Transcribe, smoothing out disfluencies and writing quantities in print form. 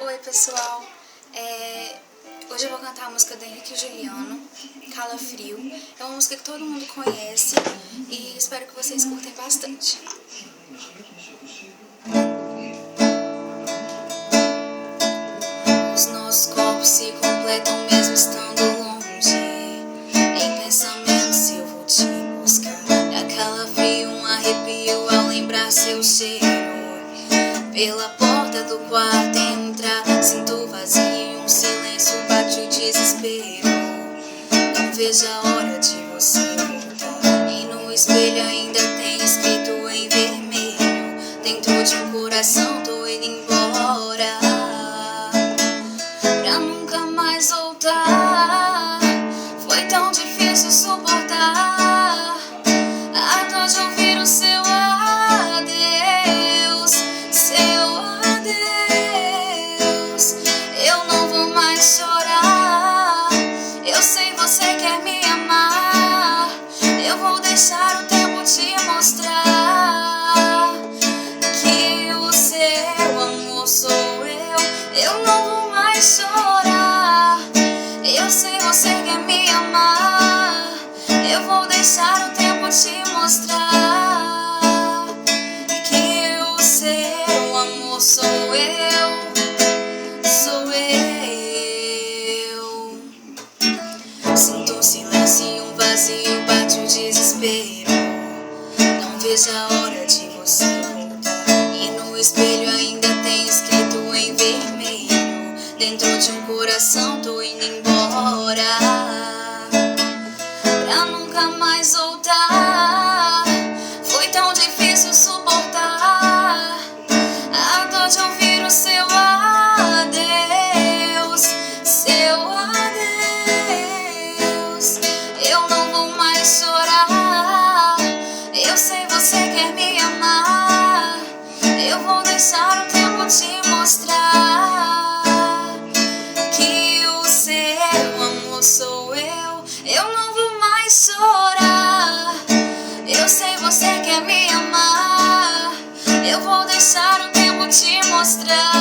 Oi pessoal, hoje eu vou cantar a música do Henrique e Juliano, Calafrio. É uma música que todo mundo conhece e espero que vocês curtem bastante. Os nossos corpos se completam mesmo estando longe. Em pensamento eu vou te buscar. Dá calafrio, um arrepio ao lembrar seu cheiro. Pela porta do quarto entra, sinto vazio, um silêncio bate o desespero. Não vejo a hora de você voltar. E no espelho ainda tem escrito em vermelho. Dentro de um coração tô indo embora, pra nunca mais voltar. Foi tão difícil suportar a dor de ouvir o seu adeus, seu adeus. Eu não vou mais chorar. Eu sei você quer me amar. Eu vou deixar o tempo te mostrar que o seu amor sou eu. Eu não vou mais chorar. Eu sei você quer me amar. Eu vou deixar o tempo te mostrar que o seu amor sou eu, sou eu. Sinto um silêncio e um vazio, bate o desespero. Não vejo a hora de você voltar. E no espelho ainda tem escrito em vermelho. Dentro de um coração tô indo embora, pra nunca mais voltar. Foi tão difícil suportar a dor de ouvir o seu adeus, seu adeus. Eu não vou mais chorar. Eu sei você quer me amar. Eu vou deixar o tempo te mostrar que o seu amor sou eu. Eu não vou mais chorar. Eu sei você quer me amar. Eu vou deixar o tempo te mostrar